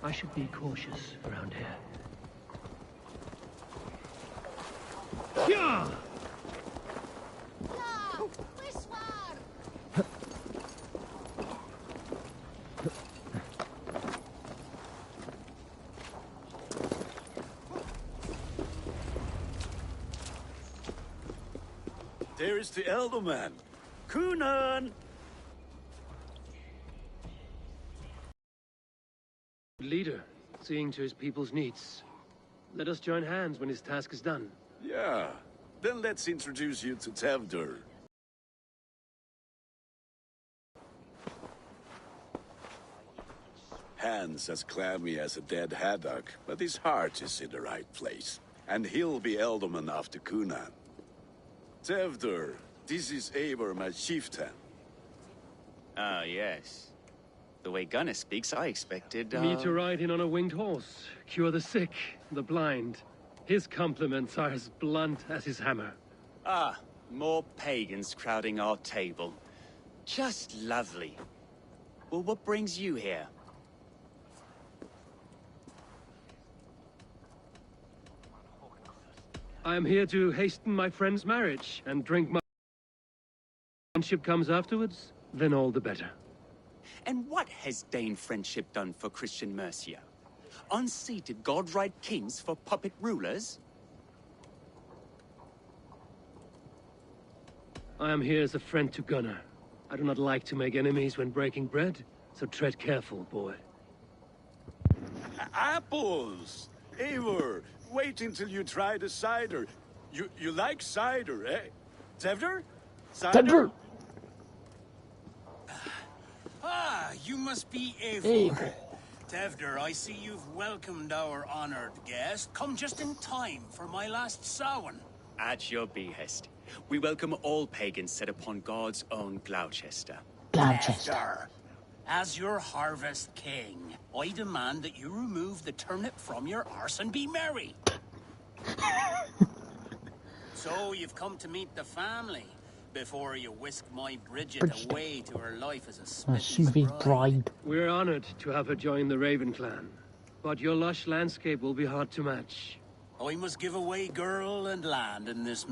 I should be cautious around here. Yeah! There is the elder man, Kunan! Leader, seeing to his people's needs. Let us join hands when his task is done. Yeah, then let's introduce you to Tevdur. Hands as clammy as a dead haddock, but his heart is in the right place. And he'll be Elderman after Kunan. Tevdur, this is Eivor, my chieftain. Ah, yes. The way Gunnar speaks, I expected, Me to ride in on a winged horse, cure the sick, the blind. His compliments are as blunt as his hammer. Ah, more pagans crowding our table. Just lovely. Well, what brings you here? I am here to hasten my friend's marriage and drink my friendship comes afterwards, then all the better. And what has Dane friendship done for Christian Mercia? Unseated godright kings for puppet rulers? I am here as a friend to Gunnar. I do not like to make enemies when breaking bread, so tread careful, boy. Apples! Eivor, wait until you try the cider. You like cider, eh? Tevdur? Cider? Tevdur! Ah, you must be Eivor. Tevdur, I see you've welcomed our honored guest. Come just in time for my last Samhain. At your behest. We welcome all pagans set upon God's own Gloucester. Tevdur, as your harvest king, I demand that you remove the turnip from your arse and be merry. So you've come to meet the family before you whisk my Bridget away to her life as a smithy's bride. We're honored to have her join the Raven clan, but your lush landscape will be hard to match. I must give away girl and land in this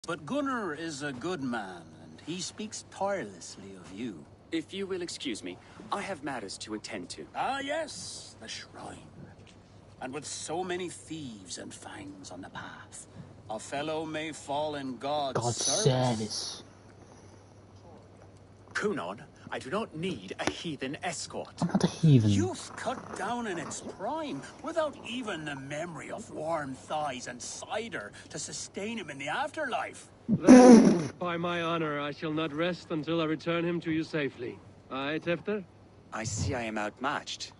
But Gunnar is a good man, and he speaks tirelessly of you. If you will excuse me, I have matters to attend to. Ah, yes, the shrine. And with so many thieves and fangs on the path, a fellow may fall in God's service. Kunan, I do not need a heathen escort. I'm not a heathen. Youth cut down in its prime, without even the memory of warm thighs and cider to sustain him in the afterlife. Then, by my honor, I shall not rest until I return him to you safely. Aye, Tefter? I see I am outmatched.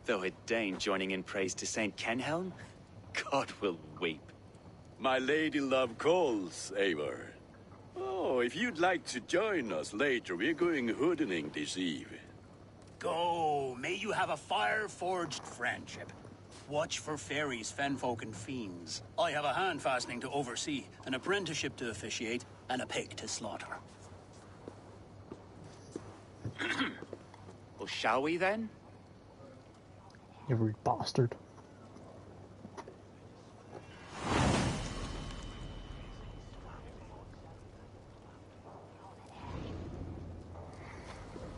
Though a Dane joining in praise to Saint Kenhelm, God will weep. My lady love calls, Eivor. Oh, if you'd like to join us later, we're going hoodening this eve. Go, may you have a fire-forged friendship. Watch for fairies, fenfolk, and fiends. I have a hand fastening to oversee, an apprenticeship to officiate, and a pig to slaughter. Well, shall we then? You rude bastard.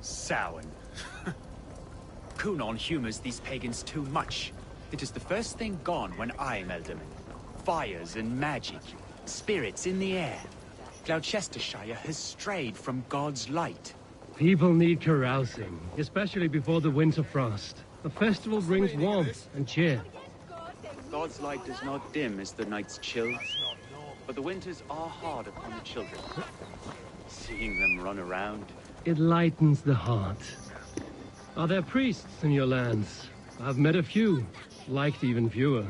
Samhain. Kunan humors these pagans too much. It is the first thing gone when I am Elderman. Fires and magic. Spirits in the air. Gloucestershire has strayed from God's light. People need carousing, especially before the winter frost. A festival brings warmth and cheer. God's light does not dim as the nights chill, but the winters are hard upon the children. Seeing them run around. It lightens the heart. Are there priests in your lands? I've met a few, liked even fewer.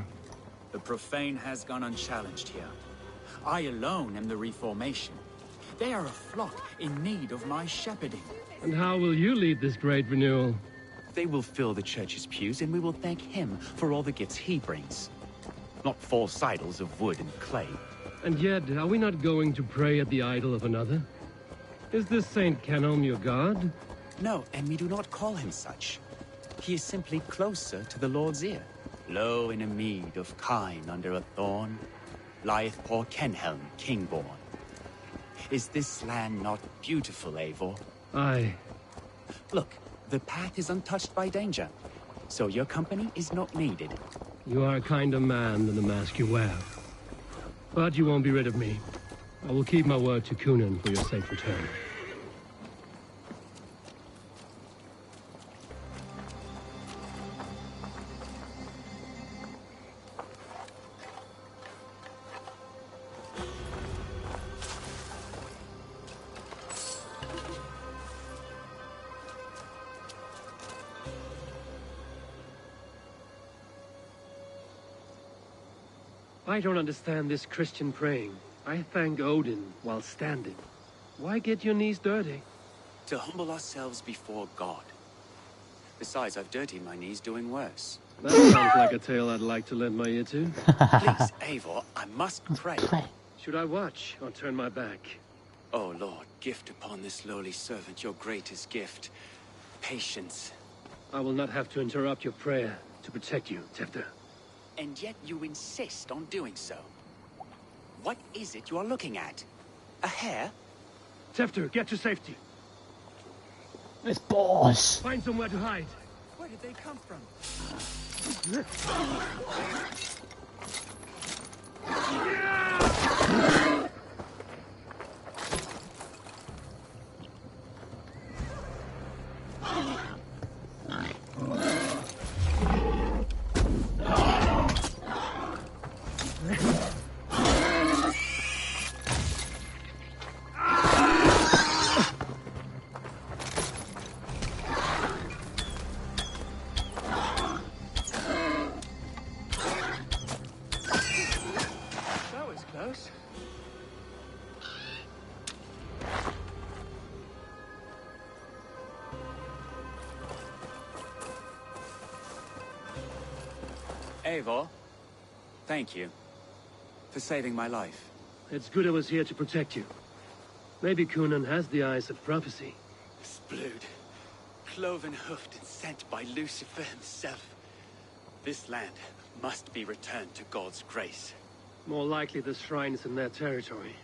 The profane has gone unchallenged here. I alone am the Reformation. They are a flock in need of my shepherding. And how will you lead this great renewal? They will fill the church's pews, and we will thank him for all the gifts he brings. Not false idols of wood and clay. And yet, are we not going to pray at the idol of another? Is this Saint Canon your god? No, and we do not call him such. He is simply closer to the Lord's ear. Low in a mead of kine under a thorn, lieth poor Kenhelm, king-born. Is this land not beautiful, Eivor? Aye. Look, the path is untouched by danger, so your company is not needed. You are a kinder man than the mask you wear. But you won't be rid of me. I will keep my word to Kunan for your safe return. I don't understand this Christian praying. I thank Odin while standing. Why get your knees dirty? To humble ourselves before God. Besides, I've dirtied my knees doing worse. That sounds like a tale I'd like to lend my ear to. Please, Eivor, I must pray. Should I watch or turn my back? Oh Lord, gift upon this lowly servant your greatest gift. Patience. I will not have to interrupt your prayer to protect you, Tefter. And yet you insist on doing so. What is it you are looking at? A hare? Tefter, get to safety. It's boss. Find somewhere to hide. Where did they come from? That was close. Eivor, thank you for saving my life. It's good I was here to protect you. Maybe Kunan has the eyes of prophecy. This blood, cloven-hoofed and sent by Lucifer himself. This land must be returned to God's grace. More likely the shrine is in their territory.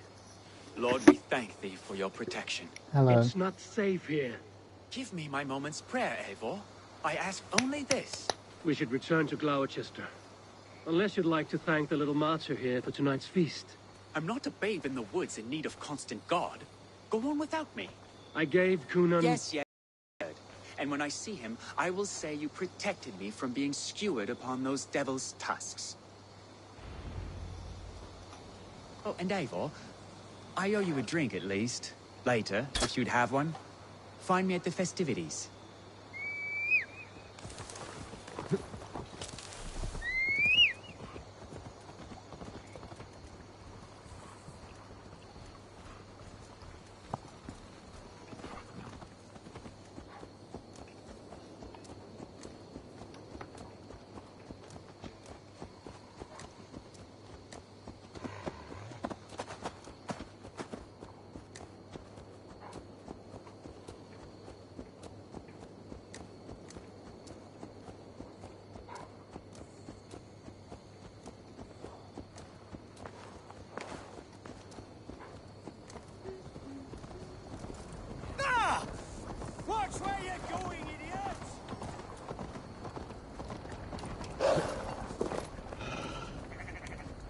Lord, we thank thee for your protection. Hello. It's not safe here. Give me my moment's prayer, Eivor. I ask only this. We should return to Gloucester. Unless you'd like to thank the little martyr here for tonight's feast. I'm not a babe in the woods in need of constant guard. Go on without me. I gave Kunan... Yes. And when I see him, I will say you protected me from being skewered upon those devil's tusks. Oh, and Eivor, I owe you a drink at least. Later, if you'd have one. Find me at the festivities. Watch where you're going, idiots!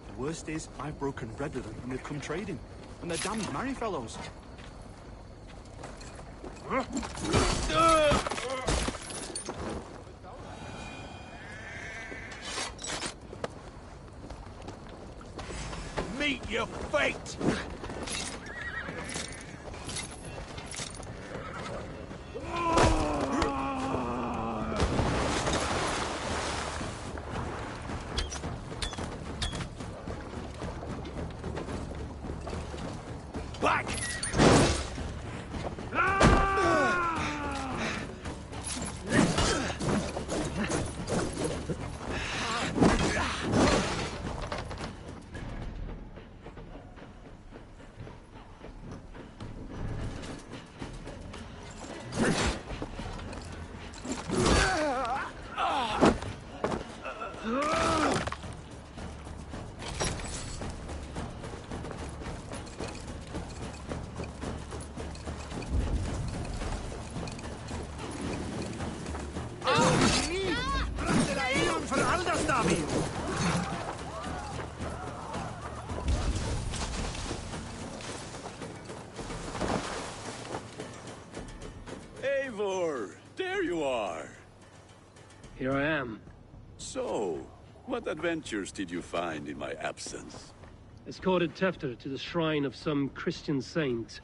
The worst is, I've broken bread with them and they've come trading. and the damned marry fellows. Meet your fate! Back! Eivor, there you are. Here I am. So, what adventures did you find in my absence? Escorted Tefter to the shrine of some Christian saint.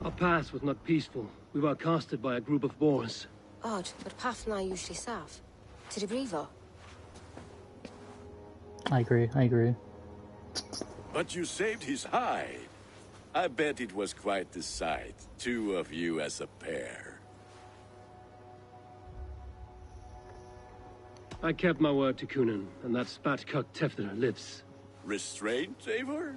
Our past was not peaceful. We were accosted by a group of boars. Odd, but Pathna usually sav. To the Brevo. I agree. But you saved his hide. I bet it was quite the sight. Two of you as a pair. I kept my word to Kunan, and that spat-cuck Tefter lives. Restraint, Eivor?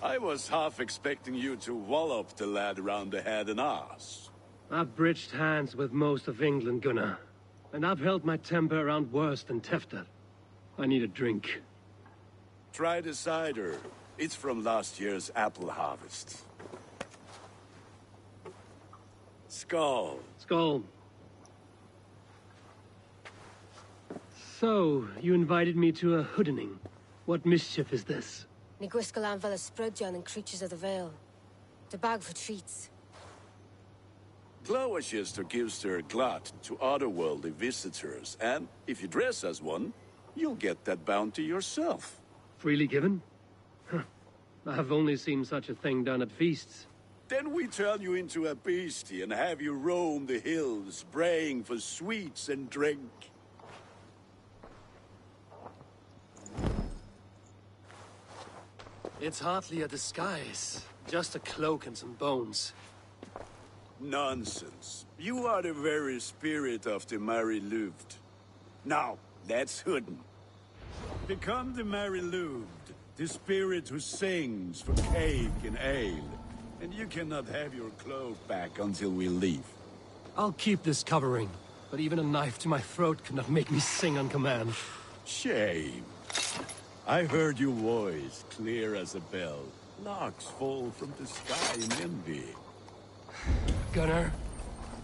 I was half expecting you to wallop the lad around the head and ass. I've bridged hands with most of England, Gunnar. And I've held my temper around worse than Tefter. I need a drink. Try the cider. It's from last year's apple harvest. Skull. Skull. So, you invited me to a hoodening. What mischief is this? Niguiskalan Vela Sprudjan and Creatures of the Vale. The bag for treats. Glowachester gives their glut to otherworldly visitors, and if you dress as one, you'll get that bounty yourself. Freely given? Huh. I've only seen such a thing done at feasts. Then we turn you into a beastie and have you roam the hills, braying for sweets and drink. It's hardly a disguise. Just a cloak and some bones. Nonsense. You are the very spirit of the Mary Louved. Now, let's hooden. Become the Mary Louved, the spirit who sings for cake and ale. And you cannot have your cloak back until we leave. I'll keep this covering, but even a knife to my throat cannot make me sing on command. Shame. I heard your voice, clear as a bell. Larks fall from the sky in envy. Gunnar,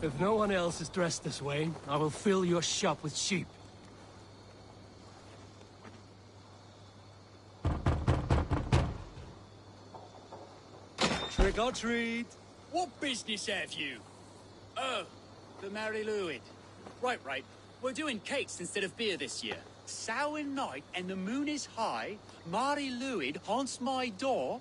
if no one else is dressed this way, I will fill your shop with sheep. Trick or treat! What business have you? Oh, the Mary Louid. Right. We're doing cakes instead of beer this year. Samhain night and the moon is high. Mary Louid haunts my door.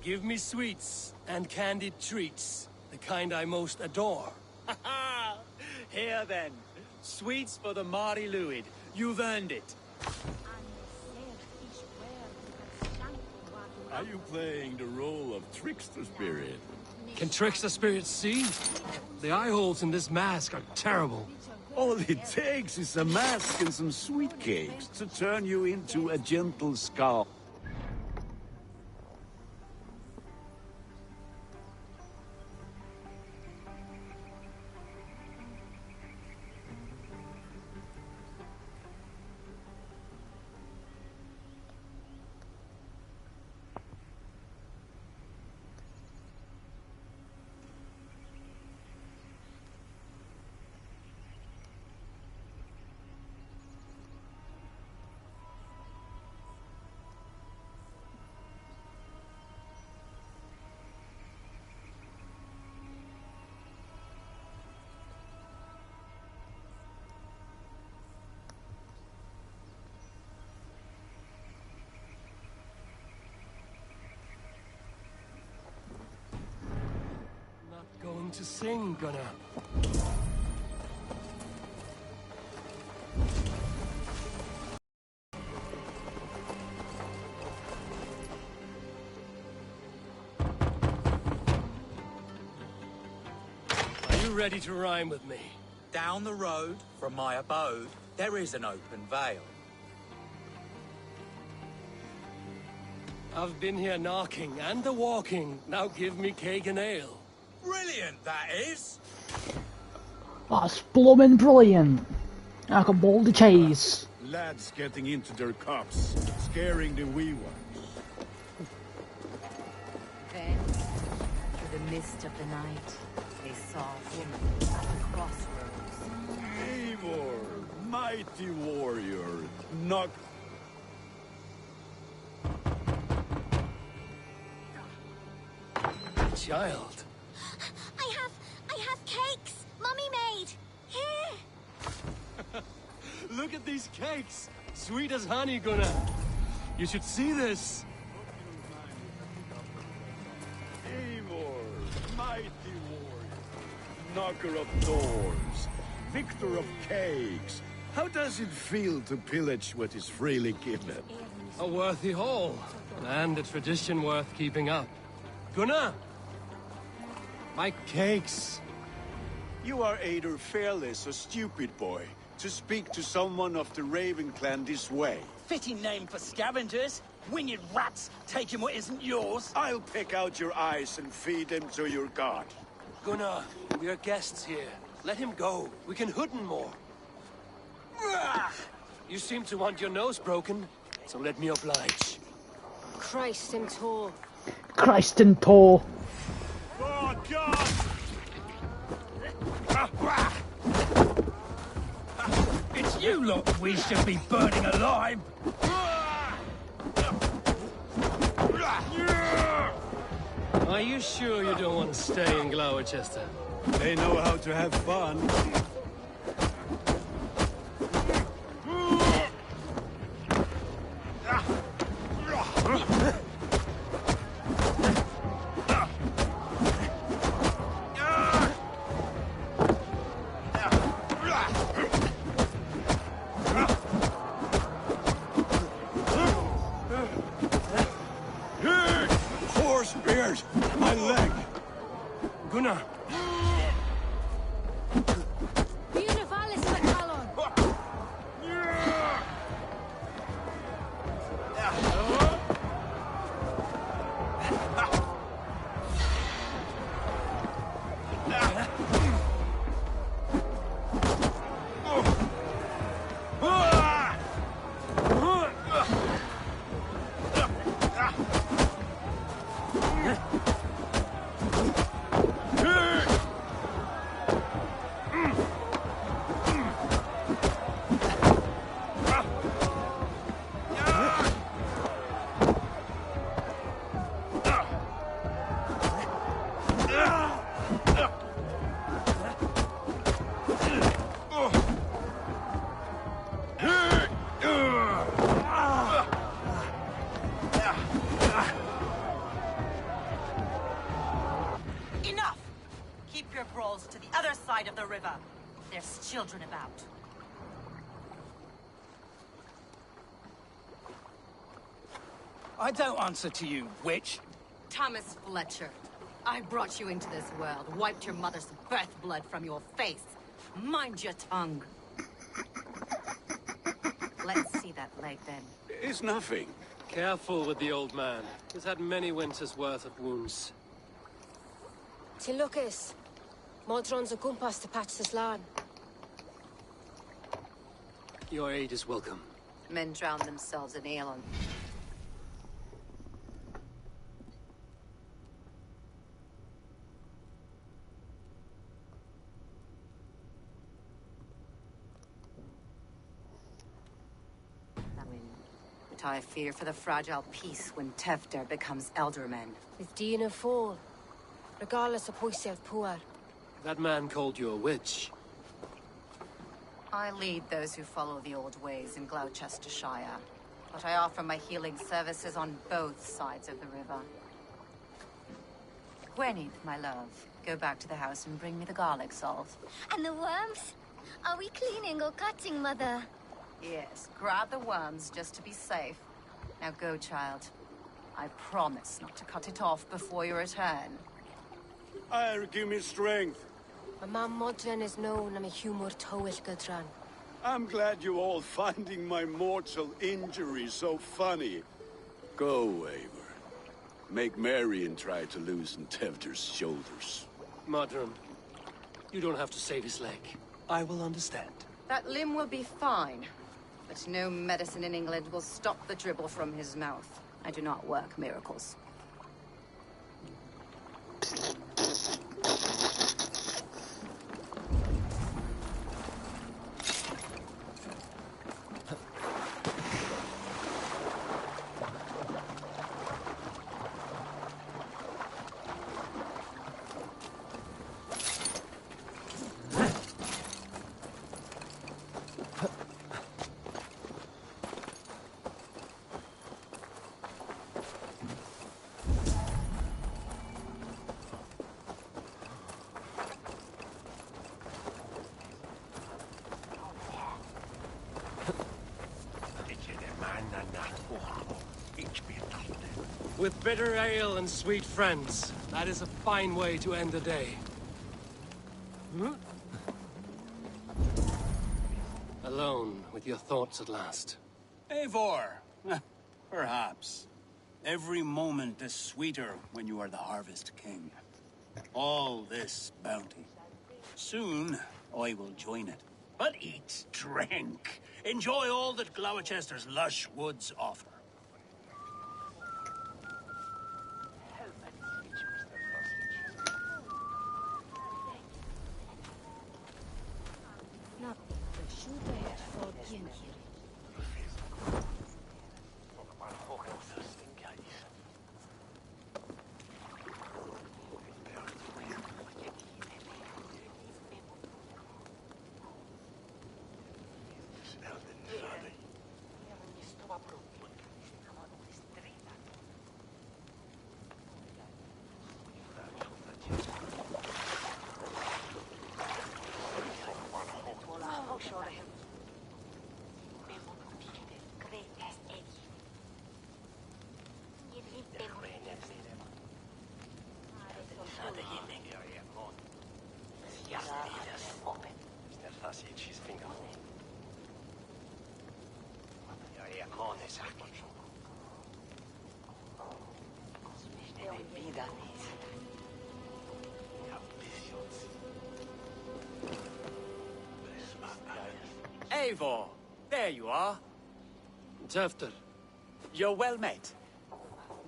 Give me sweets and candied treats, the kind I most adore. Ha ha! Here then. Sweets for the Mari Louid. You've earned it. Are you playing the role of trickster spirit? Can trickster spirits see? The eye holes in this mask are terrible. All it takes is a mask and some sweet cakes to turn you into a gentle skull. to sing, Gunnar. Are you ready to rhyme with me? Down the road from my abode, there is an open vale. I've been here knocking and a-walking. Now give me cake and ale. Brilliant, that is! That's blooming brilliant. I can bowl the chase. Lads getting into their cups, scaring the wee ones. Then, through the mist of the night, they saw a woman at the crossroads. Eivor, mighty warrior, knock. Child. I have cakes Mummy made. Here. Look at these cakes. Sweet as honey, Gunnar. You should see this. Eivor, mighty warrior, knocker of doors, victor of cakes. How does it feel to pillage what is freely given? A worthy haul, and a tradition worth keeping up. Gunnar! My cakes! You are either fearless or stupid, boy, to speak to someone of the Raven clan this way. Fitting name for scavengers. Winged rats taking what isn't yours. I'll pick out your eyes and feed them to your god. Gunnar, we are guests here. Let him go. We can hoot him more. You seem to want your nose broken, so let me oblige. Christ in tow. Christ in tow. Oh, God! It's you lot we should be burning alive. Are you sure you don't want to stay in Gloucester? They know how to have fun. Horse beard! My leg! Gunnar! Univalis Macallon. Enough! Keep your brawls to the other side of the river. There's children about. I don't answer to you, witch. Thomas Fletcher, I brought you into this world, wiped your mother's birth blood from your face. Mind your tongue. Let's see that leg, then. It's nothing. Careful with the old man. He's had many winters' worth of wounds. Tilukis. Modron's a gumpas to patch this land. Your aid is welcome. Men drown themselves in Aelon. But I fear for the fragile peace when Tevder becomes Elderman. With Dina fall. Regardless of Poisev Puar. That man called you a witch. I lead those who follow the old ways in Gloucestershire, but I offer my healing services on both sides of the river. Gwyneth, my love, go back to the house and bring me the garlic salt. And the worms? Are we cleaning or cutting, Mother? Yes, grab the worms just to be safe. Now go, child. I promise not to cut it off before your return. I'll give me strength. My mam modren is known am a humor tywyll gydran. I'm glad you all finding my mortal injury so funny. Go, Eivor. Make Marion try to loosen Tevder's shoulders. Modron, you don't have to save his leg. I will understand. That limb will be fine, but no medicine in England will stop the dribble from his mouth. I do not work miracles. With bitter ale and sweet friends, that is a fine way to end the day. Alone with your thoughts at last. Eivor, perhaps. Every moment is sweeter when you are the Harvest King. All this bounty. Soon, I will join it. But eat, drink, enjoy all that Gloucester's lush woods offer. Eivor, there you are. Tefter. You're well met.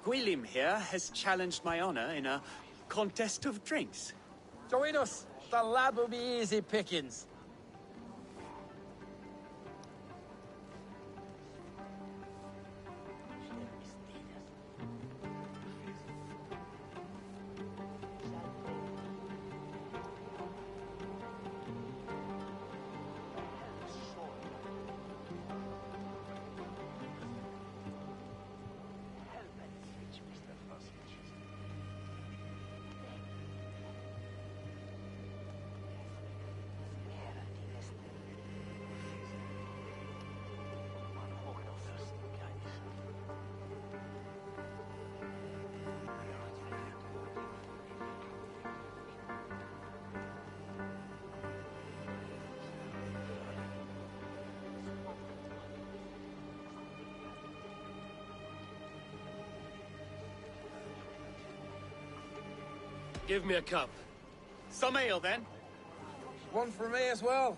Gwilym here has challenged my honor in a contest of drinks. Join us. The lab will be easy pickings. Give me a cup. Some ale, then. One for me as well.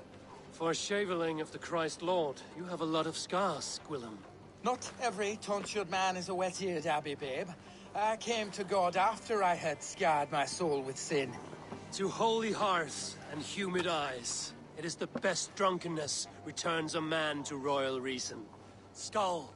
For shaveling of the Christ Lord, you have a lot of scars, Gwilym. Not every tonsured man is a wet-eared abbey, babe. I came to God after I had scarred my soul with sin. To holy hearths and humid eyes, it is the best drunkenness returns a man to royal reason. Skull.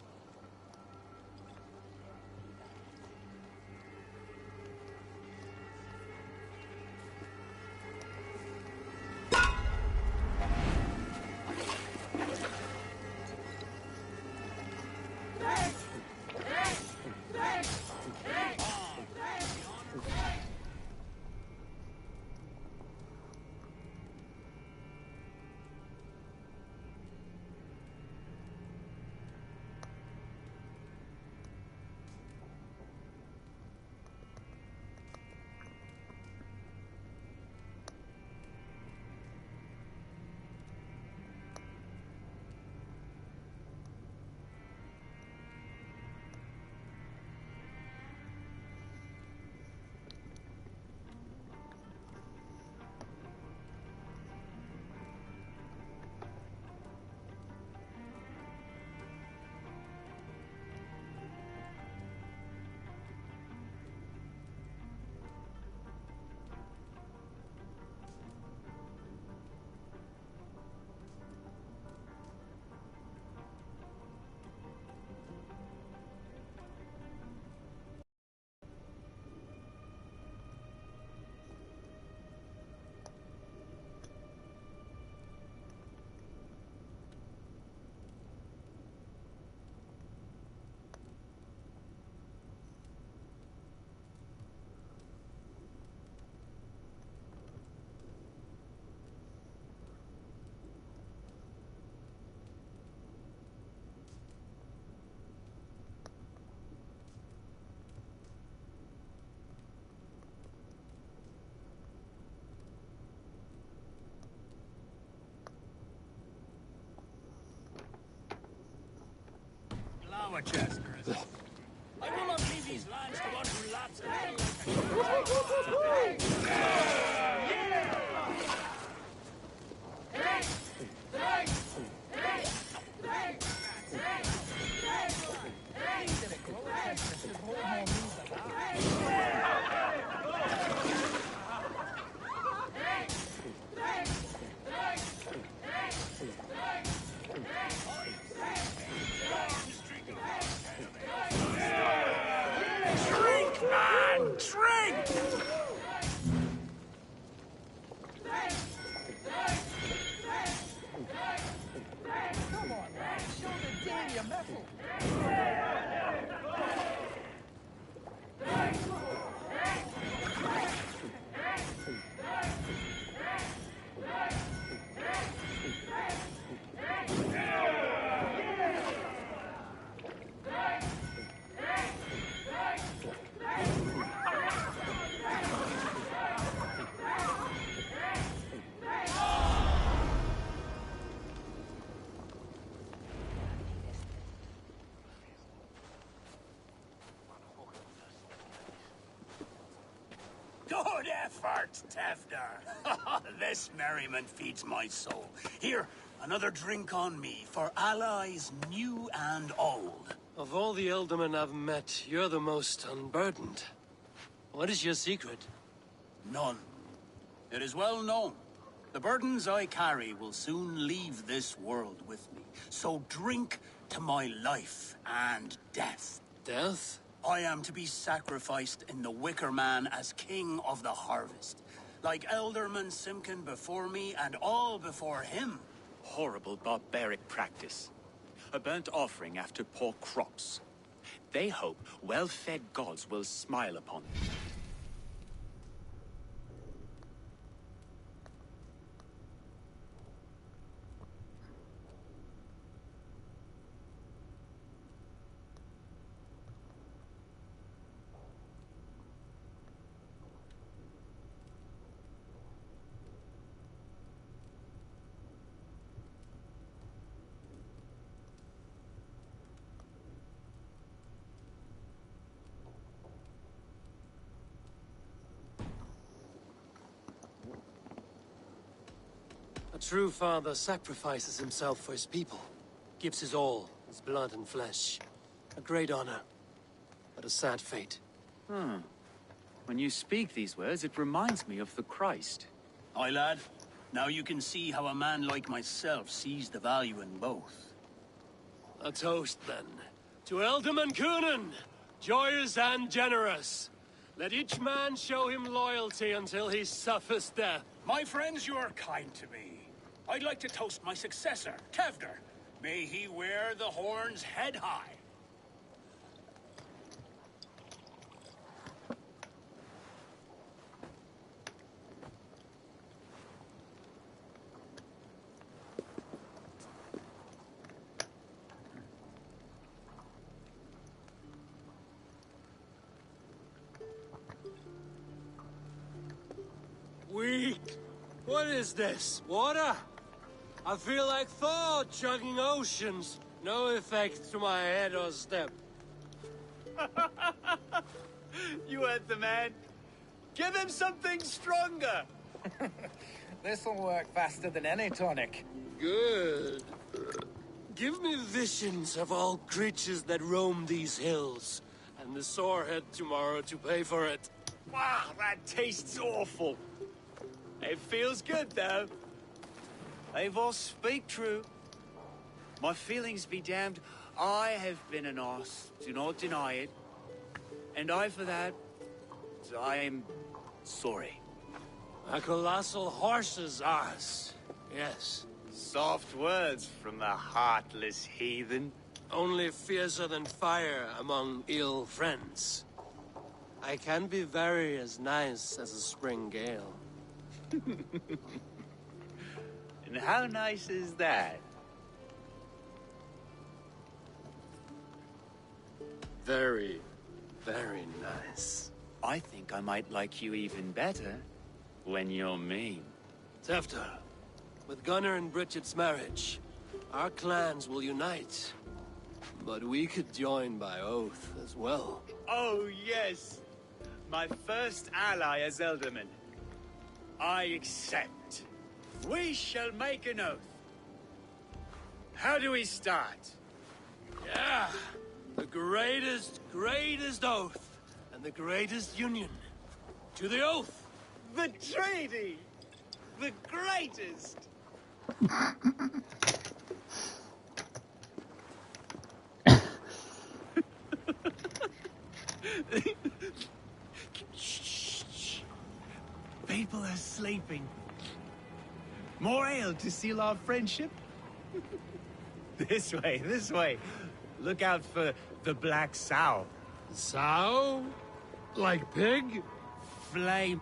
a Chester. I will not leave these lands to one who laughs at me. Drink, man! Drink! Come on, man. Show the damn your metal. Good effort, Tefner. This merriment feeds my soul. Here, another drink on me for allies new and old. Of all the Eldermen I've met, you're the most unburdened. What is your secret? None. It is well known. The burdens I carry will soon leave this world with me. So drink to my life and death. Death? I am to be sacrificed in the Wicker Man as king of the harvest. Like Elderman Simkin before me and all before him. Horrible barbaric practice. A burnt offering after poor crops. They hope well-fed gods will smile upon them. A true father sacrifices himself for his people. Gives his all, his blood and flesh. A great honor, but a sad fate. When you speak these words, it reminds me of the Christ. Aye, lad. Now you can see how a man like myself sees the value in both. A toast, then. To Elderman Coonan, joyous and generous. Let each man show him loyalty until he suffers death. My friends, you are kind to me. I'd like to toast my successor, Tevder. May he wear the horns head high. Weak. What is this? Water? I feel like Thor chugging oceans. No effect to my head or step. You heard the man. Give him something stronger. This'll work faster than any tonic. Good. Give me visions of all creatures that roam these hills, and the sorehead tomorrow to pay for it. Wow, that tastes awful. It feels good, though. Eivor, speak true. My feelings be damned. I have been an arse. Do not deny it. And I, for that, I am sorry. A colossal horse's arse. Yes. Soft words from the heartless heathen. Only fiercer than fire among ill friends. I can be very as nice as a spring gale. And how nice is that? Very, very nice. I think I might like you even better when you're mean. Tefter, with Gunnar and Bridget's marriage, our clans will unite. But we could join by oath as well. Oh, yes. My first ally as Elderman. I accept. We shall make an oath. How do we start? Yeah, the greatest oath, and the greatest union. To the oath! The treaty! The greatest! Shh. People are sleeping. More ale to seal our friendship? This way. Look out for the black sow. Sow? Like pig? Flame.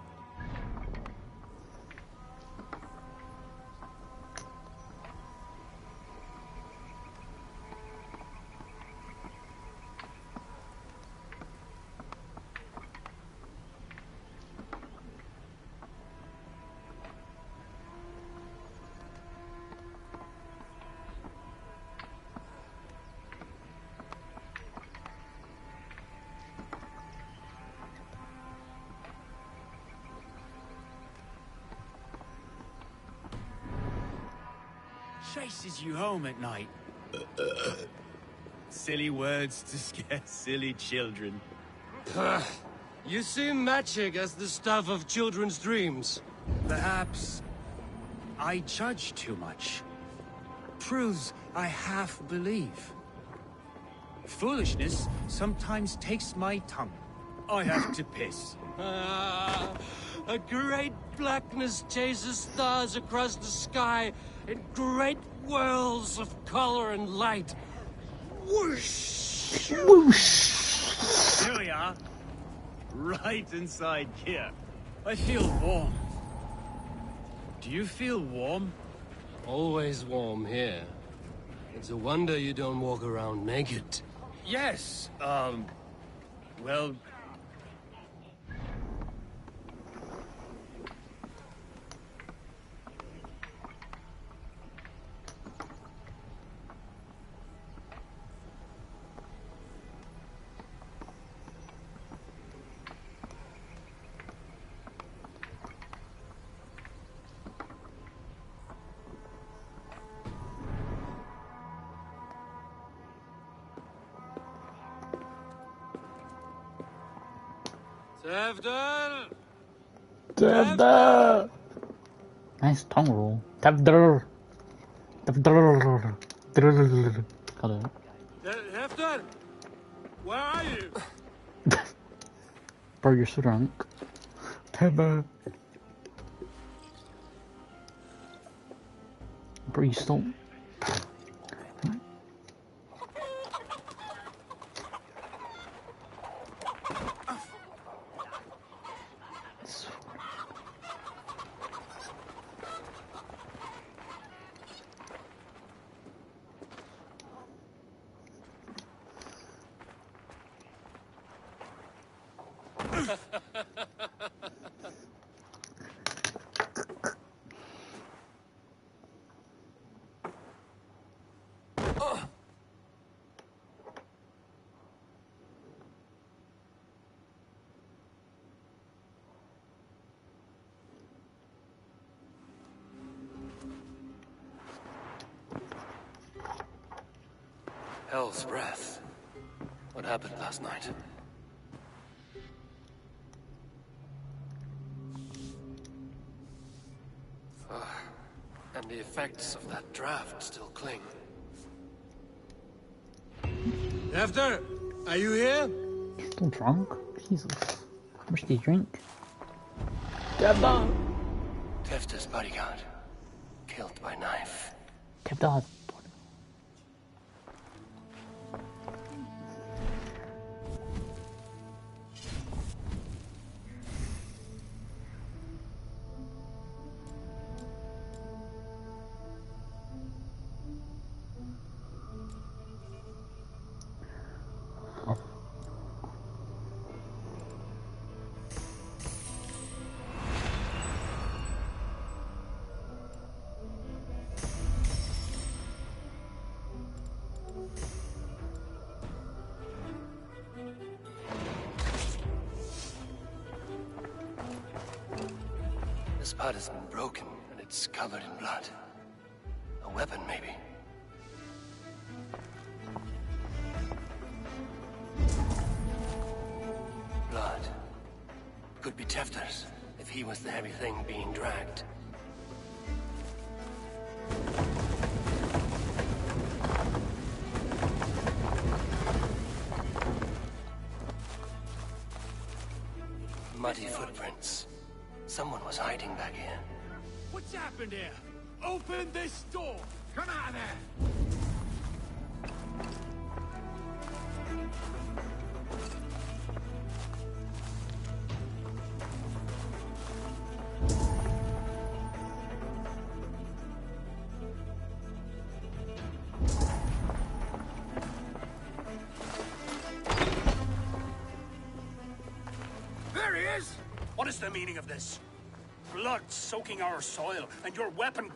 Chases you home at night. Silly words to scare silly children. You see magic as the stuff of children's dreams. Perhaps I judge too much. Truths I half believe. Foolishness sometimes takes my tongue. I have to piss. A great blackness chases stars across the sky in great whirls of color and light. Whoosh! Whoosh! Here we are. Right inside here. I feel warm. Do you feel warm? Always warm here. It's a wonder you don't walk around naked. Yes, well... Tevder! Nice tongue roll. Tevder. Tevder. Got it. Hefter! Where are you? Bro, you're so drunk. Tevder. Bro, you still... Hell's breath. What happened last night? And the effects of that draft still cling. Hefter, are you here? You're still drunk? Jesus. How much did you drink? Tevder! Hefter's bodyguard. Killed by knife. Tevder. spud has been broken, and it's covered in blood. A weapon, maybe. Blood. Could be Tefter's, if he was the heavy thing being dragged. Muddy footprints. Someone was hiding back here. What's happened here? Open this door! Come out of there! There he is! What is the meaning of this? Blood soaking our soil, and your weapon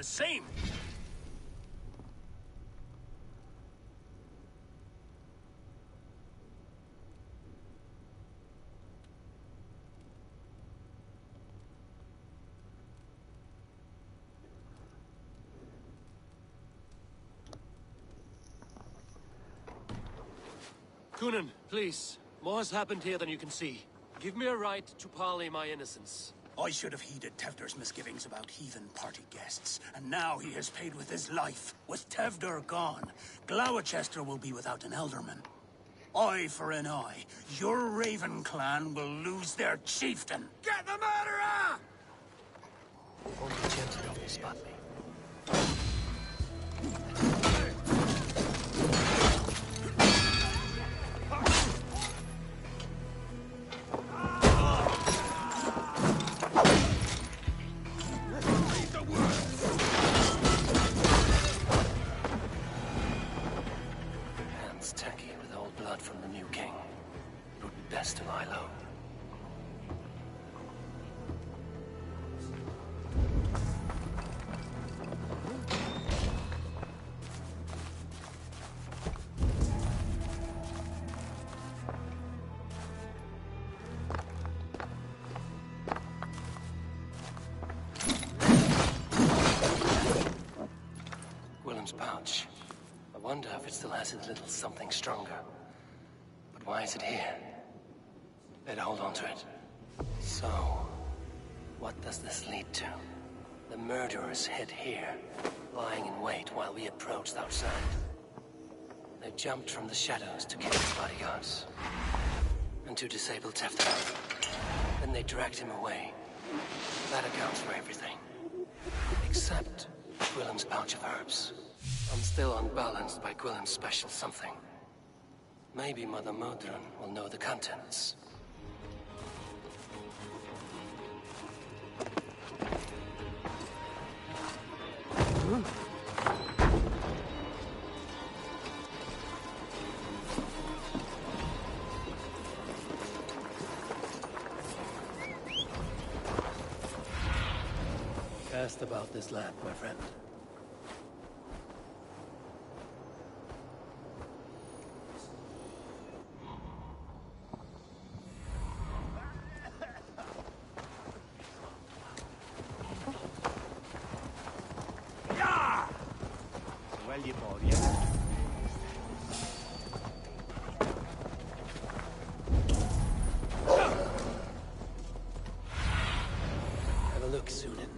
the same. Coonan, please. More has happened here than you can see. Give me a right to parley my innocence. I should have heeded Tevder's misgivings about heathen party guests, and now he has paid with his life. With Tevder gone, Gloucester will be without an alderman. Eye for an eye. Your Raven clan will lose their chieftain. Get the murderer! Only gentle enough to spot me. Hands tacky with old blood from the new king. It would be best to lie low. Willem's pouch. I wonder if it still has its little something stronger. But why is it here? Better hold on to it. So, what does this lead to? The murderers hid here, lying in wait while we approached outside. They jumped from the shadows to kill his bodyguards. And to disable Tefter. Then they dragged him away. That accounts for everything. Except Willem's pouch of herbs. I'm still unbalanced by Gwillem's special something. Maybe Mother Modron will know the contents. Cast about this land, my friend. Have a look, Sunan.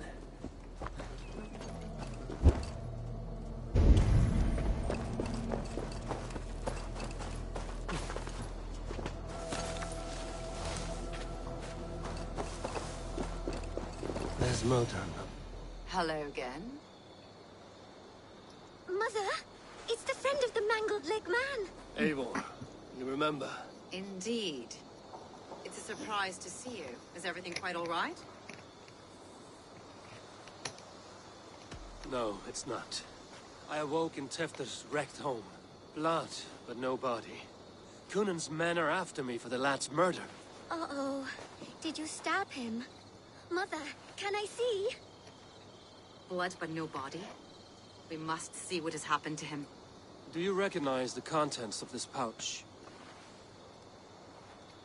There's Modron. Hello again. Mother? It's the friend of the mangled leg man. Eivor, you remember? Indeed. It's a surprise to see you. Is everything quite all right? No, it's not. I awoke in Tefter's wrecked home. Blood, but no body. Cunan's men are after me for the lad's murder. Uh-oh. Did you stab him? Mother, can I see? Blood but no body? We must see what has happened to him. Do you recognize the contents of this pouch?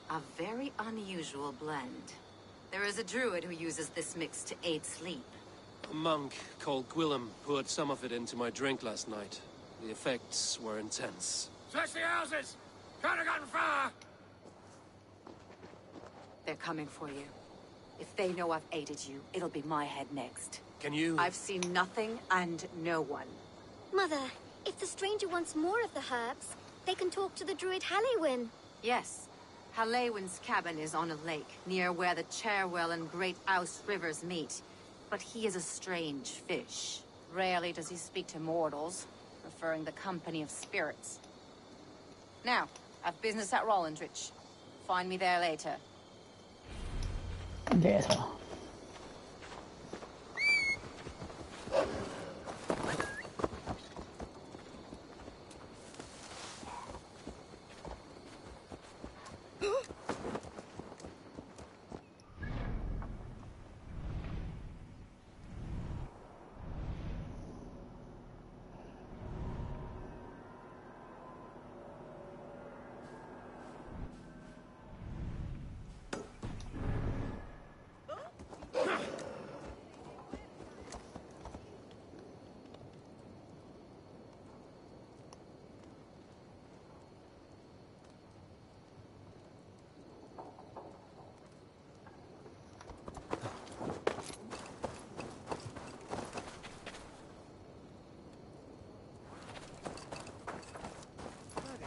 A very unusual blend. There is a druid who uses this mix to aid sleep. A monk called Gwillem poured some of it into my drink last night. The effects were intense. Search the houses! Could have gotten far! They're coming for you. If they know I've aided you, it'll be my head next. Can you... I've seen nothing and no one. Mother, if the stranger wants more of the herbs, they can talk to the druid Halewyn. Yes. Halewyn's cabin is on a lake, near where the Cherwell and Great Ouse rivers meet. But he is a strange fish. Rarely does he speak to mortals, preferring the company of spirits. Now, I've business at Rollindrich. Find me there later. Later.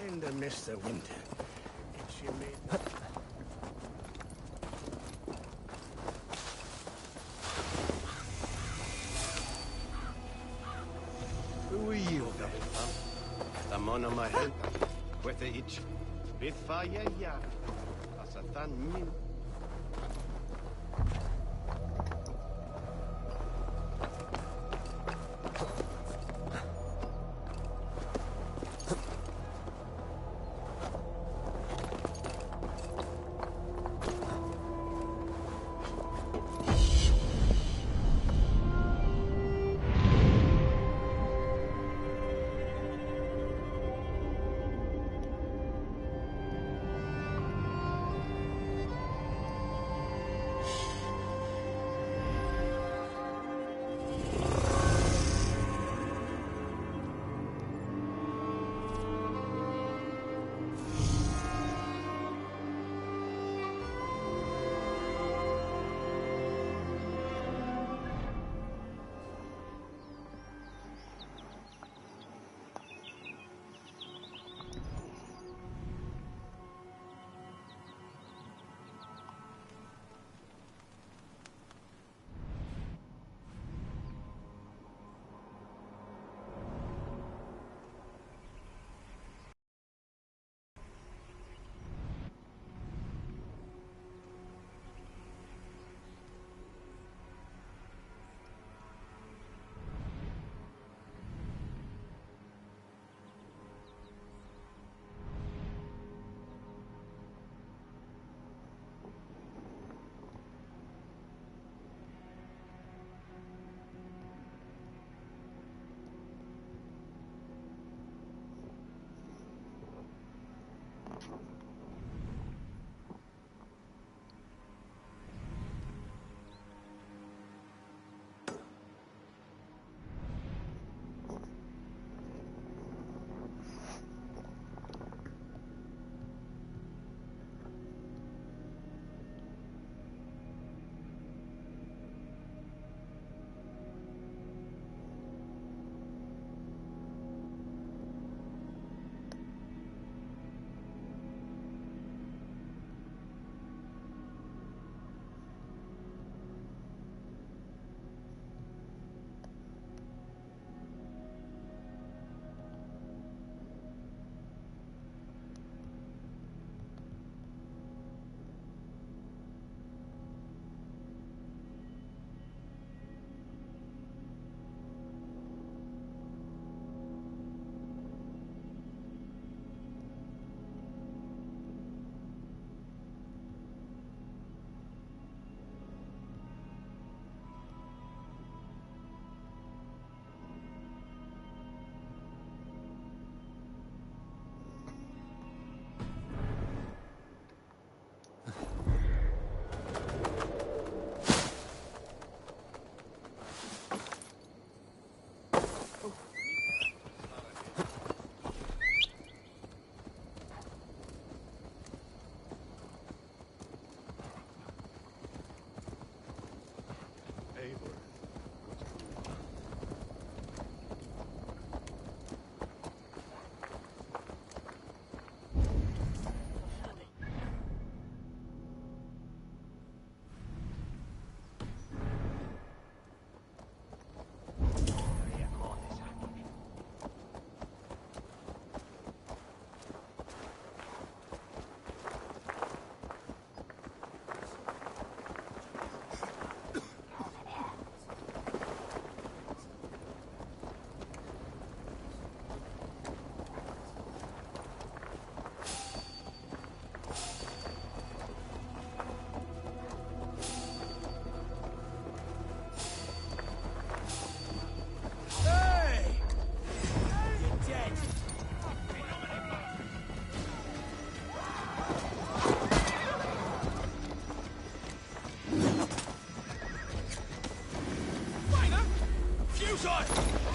In the mist of winter, she made... Who are you, the man on my head, with the itch. Bit fire, yeah. As a than min.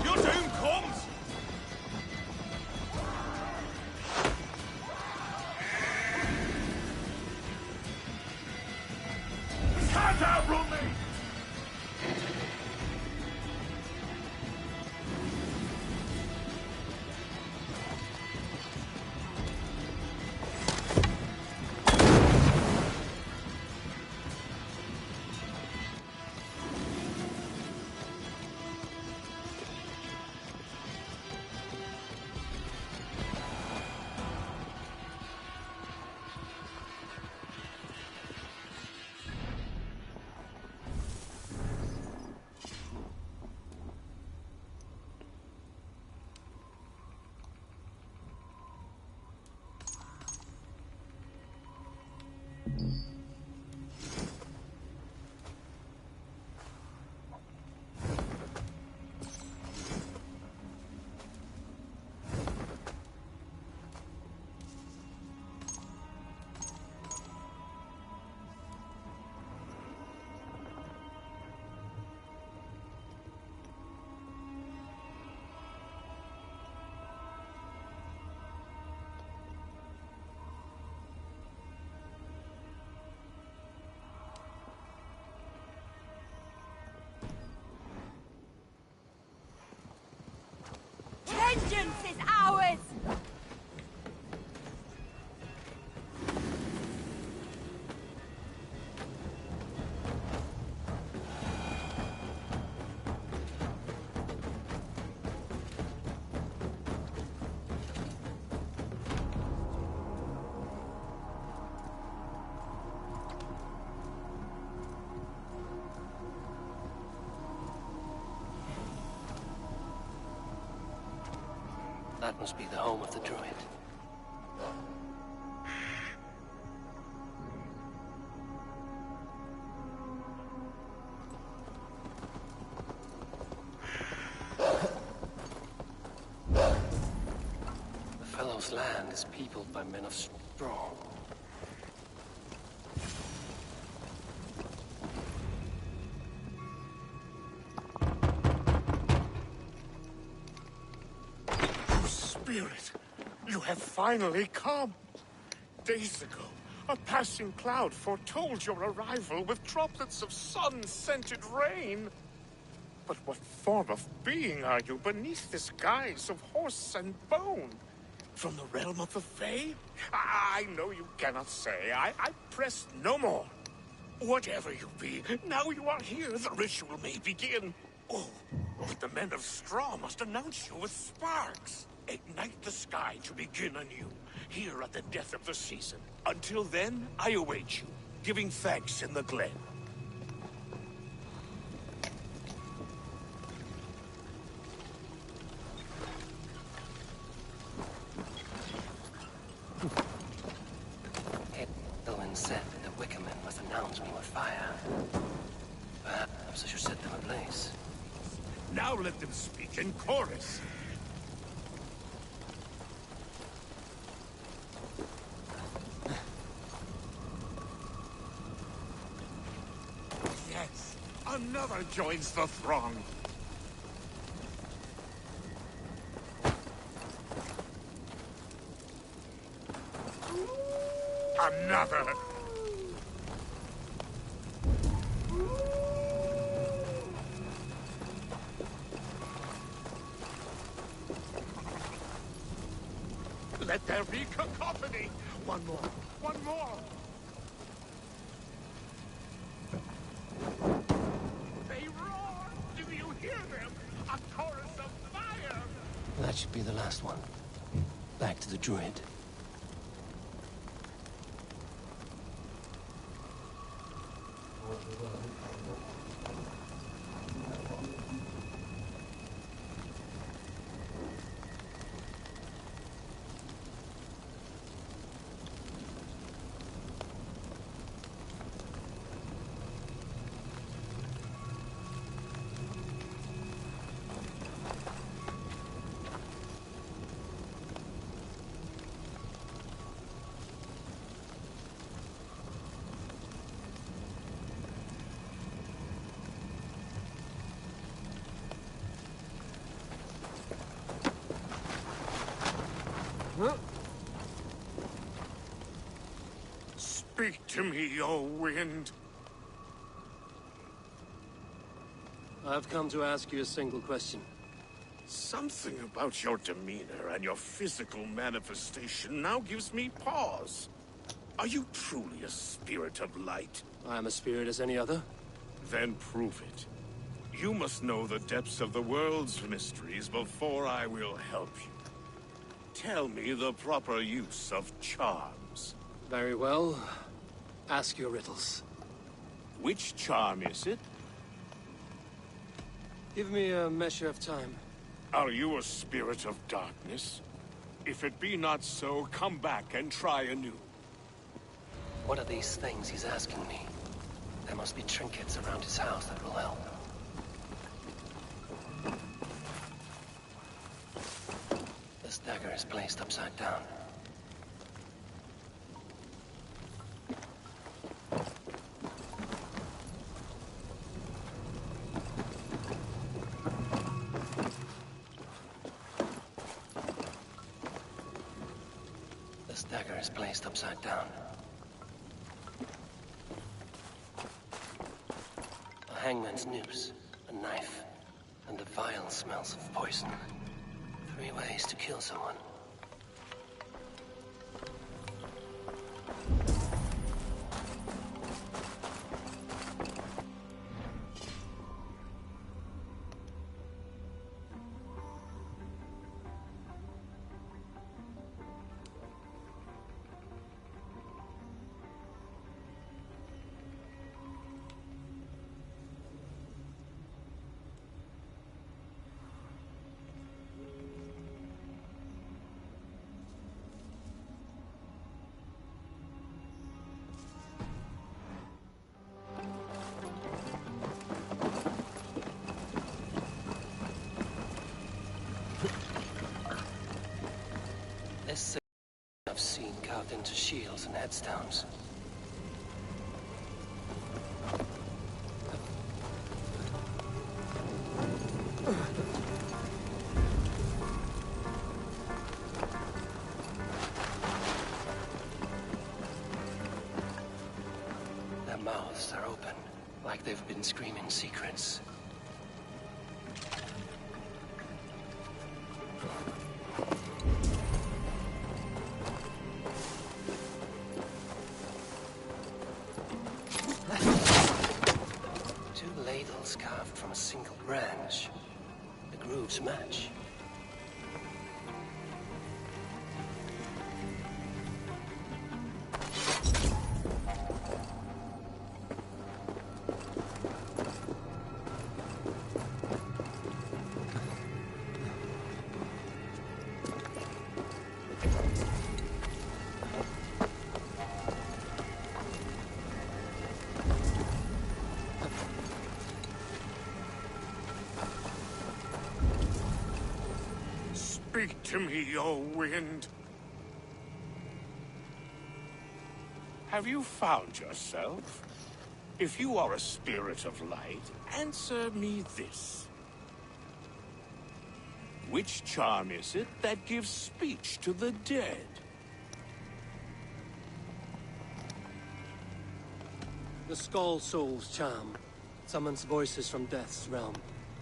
Your doom comes! Can't outrun me! Vengeance is ours! That must be the home of the druid. The fellow's land is peopled by men of straw. Spirit, you have finally come. Days ago, a passing cloud foretold your arrival with droplets of sun-scented rain. But what form of being are you beneath this guise of horse and bone? From the realm of the Fae? I know you cannot say. I press no more. Whatever you be, now you are here, the ritual may begin. Oh, but the men of straw must announce you with sparks. Ignite the sky to begin anew, here at the death of the season. Until then, I await you, giving thanks in the glen. Elwyn said that the Wicker Men must announce me with fire. Perhaps I should set them ablaze. Now let them speak in chorus. Yes, another joins the throng. Another. Let there be cacophony. One more. One more. They roar. Do you hear them? A chorus of fire. That should be the last one. Back to the druid. Speak to me, O wind. I've come to ask you a single question. Something about your demeanor and your physical manifestation now gives me pause. Are you truly a spirit of light? I am a spirit as any other. Then prove it. You must know the depths of the world's mysteries before I will help you. Tell me the proper use of charms. Very well. Ask your riddles. Which charm is it? Give me a measure of time. Are you a spirit of darkness? If it be not so, come back and try anew. What are these things he's asking me? There must be trinkets around his house that will help. This dagger is placed upside down. This dagger is placed upside down. A hangman's noose, a knife, and the vile smells of poison. 3 ways to kill someone. This I've seen carved into shields and headstones. Their mouths are open, like they've been screaming secrets. Carved from a single branch. The grooves match. Speak to me, O wind. Have you found yourself? If you are a spirit of light, answer me this. Which charm is it that gives speech to the dead? The Skull Soul's charm summons voices from Death's realm.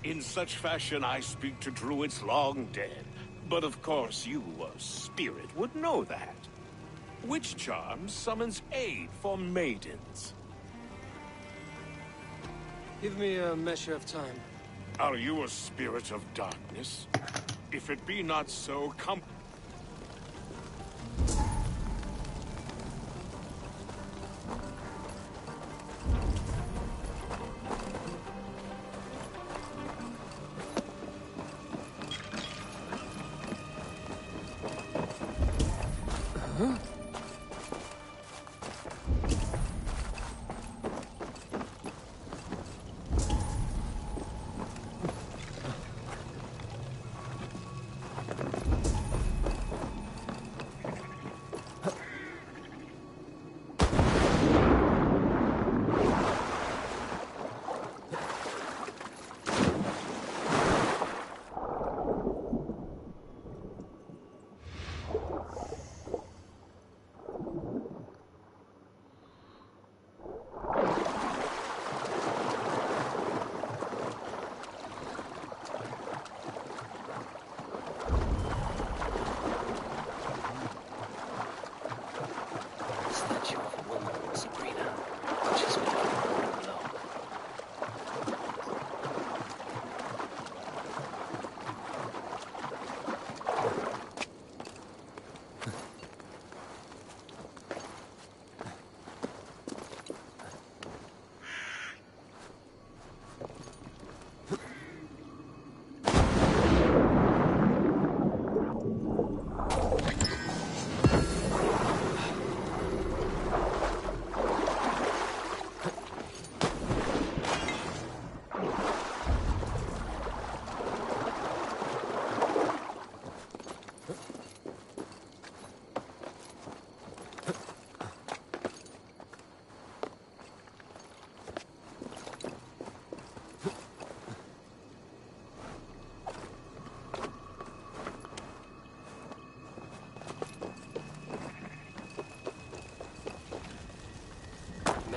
In such fashion I speak to druids long dead. But of course you, a spirit, would know that. Which charm summons aid for maidens? Give me a measure of time. Are you a spirit of darkness? If it be not so, come...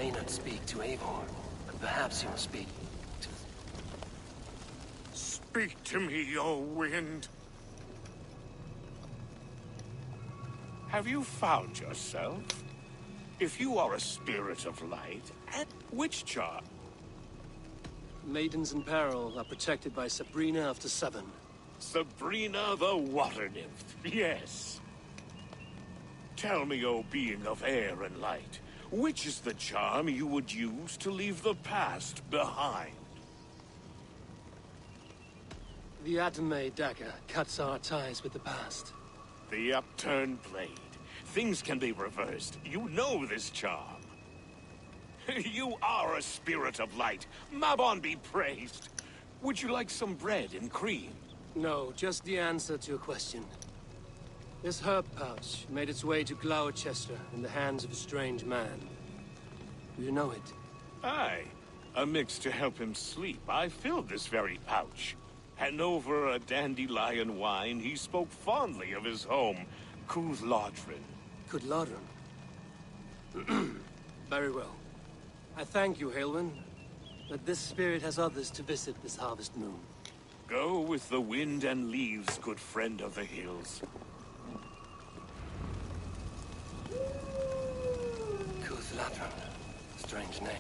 may not speak to Eivor, but perhaps you'll speak to... Speak to me, O wind. Have you found yourself? If you are a spirit of light, at which charm? Maidens in peril are protected by Sabrina of the Seven. Sabrina the Water Nymph, yes. Tell me, O being of air and light, which is the charm you would use to leave the past behind? The Atame dagger cuts our ties with the past. The upturned blade. Things can be reversed. You know this charm. You are a spirit of light. Mabon be praised. Would you like some bread and cream? No, just the answer to a question. This herb pouch made its way to Gloucester in the hands of a strange man. Do you know it? Aye. A mix to help him sleep. I filled this very pouch. And over a dandelion wine, he spoke fondly of his home, Cooth-Lodrin. Cooth-Lodrin? Very well. I thank you, Haelwyn, but this spirit has others to visit this harvest moon. Go with the wind and leaves, good friend of the hills. Cooth-Lodrin. Strange name.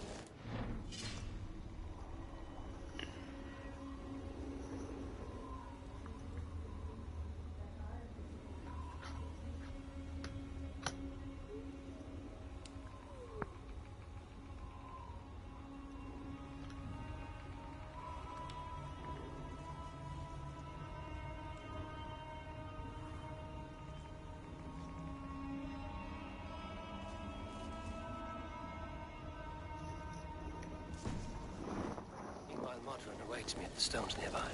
Modron awaits me at the stones nearby.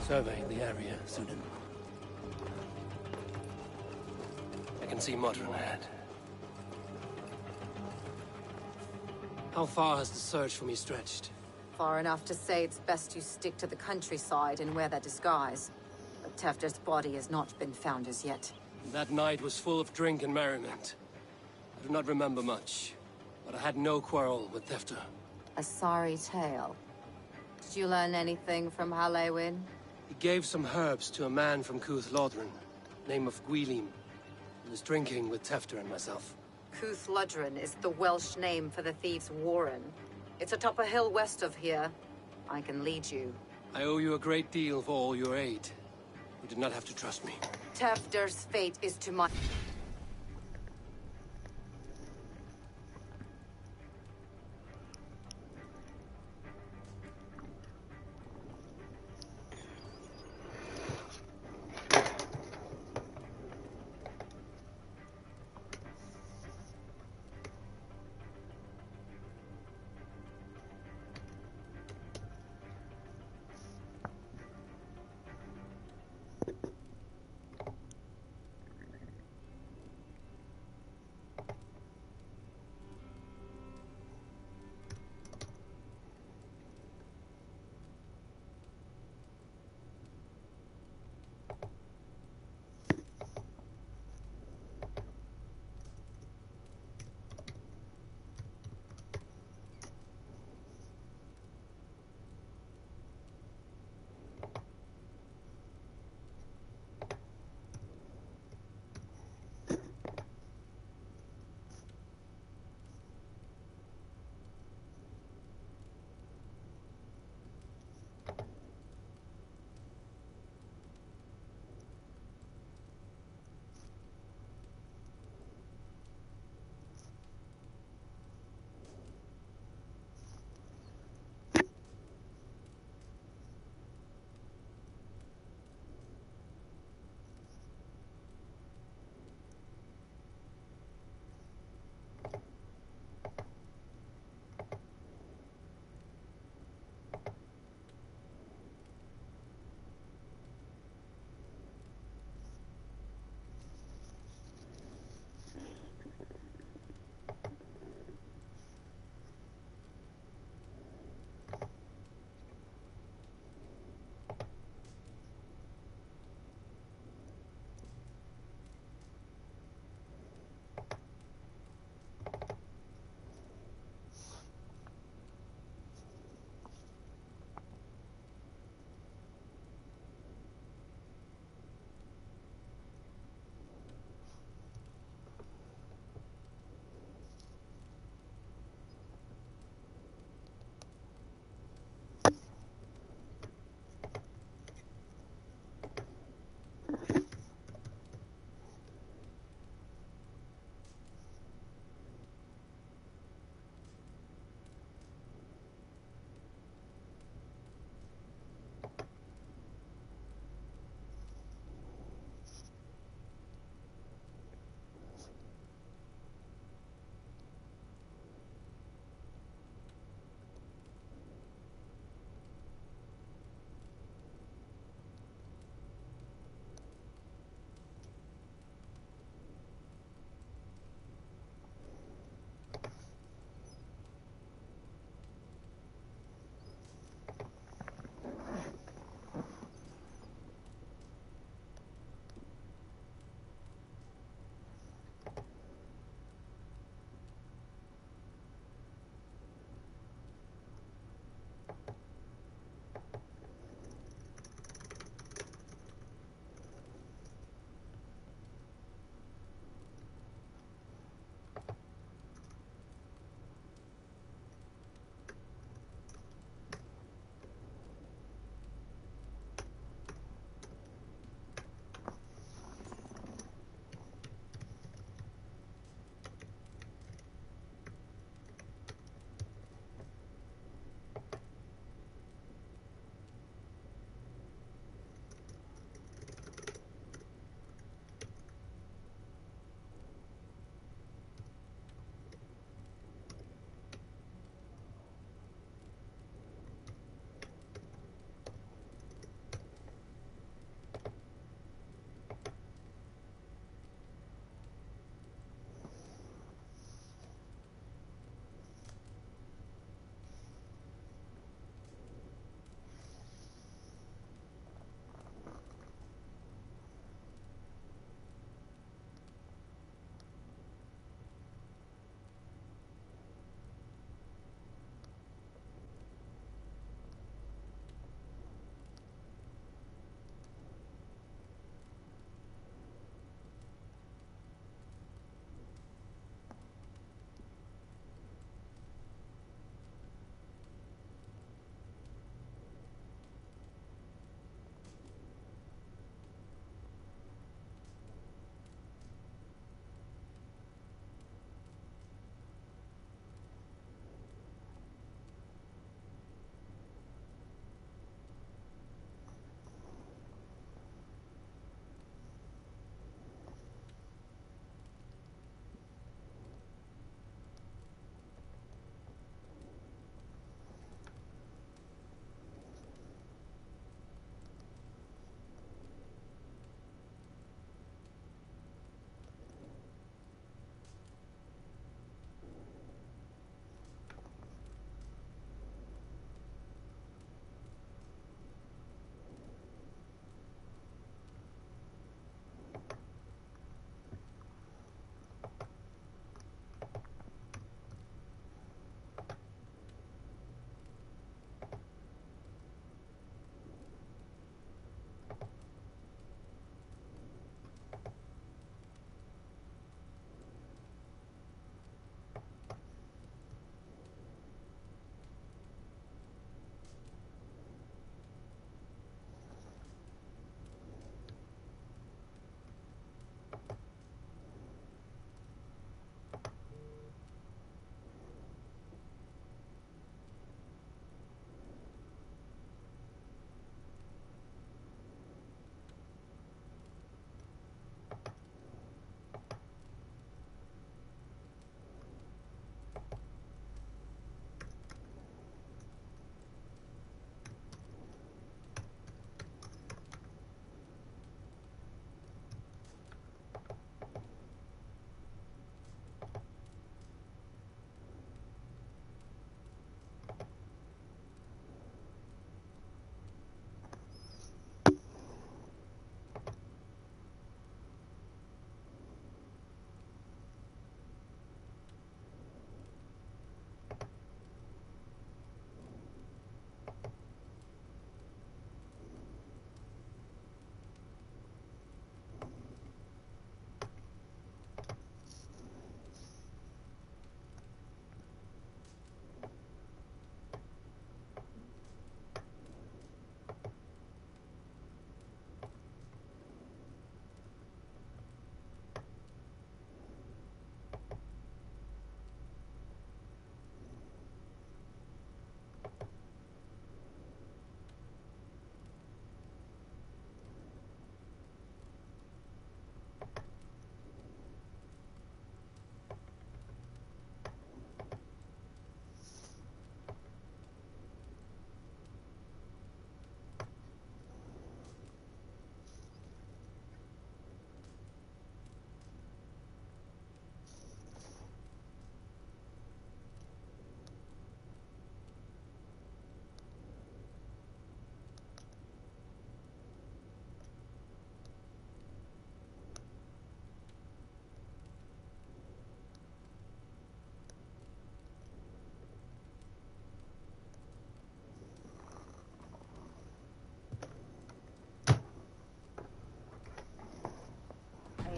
Surveying the area, Sunan. I can see Modron ahead. How far has the search for me stretched? Far enough to say it's best you stick to the countryside and wear that disguise. But Tefter's body has not been found as yet. That night was full of drink and merriment. I do not remember much, but I had no quarrel with Tefter. A sorry tale. Did you learn anything from Halewin? He gave some herbs to a man from Cooth-Lodrin, name of Gwylim. He was drinking with Tefter and myself. Cooth-Lodrin is the Welsh name for the thieves' warren. It's atop a hill west of here. I can lead you. I owe you a great deal for all your aid. You did not have to trust me. Tefter's fate is to my...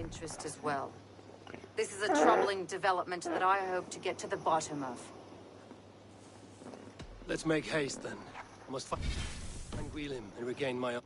interest as well. This is a troubling development that I hope to get to the bottom of. Let's make haste, then. I must find Gwilym and regain my...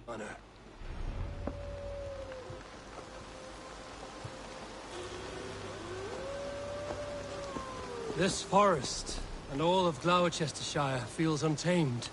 honor. This forest, and all of Gloucestershire, feels untamed.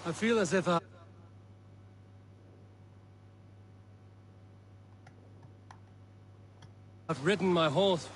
I feel as if I've ridden my horse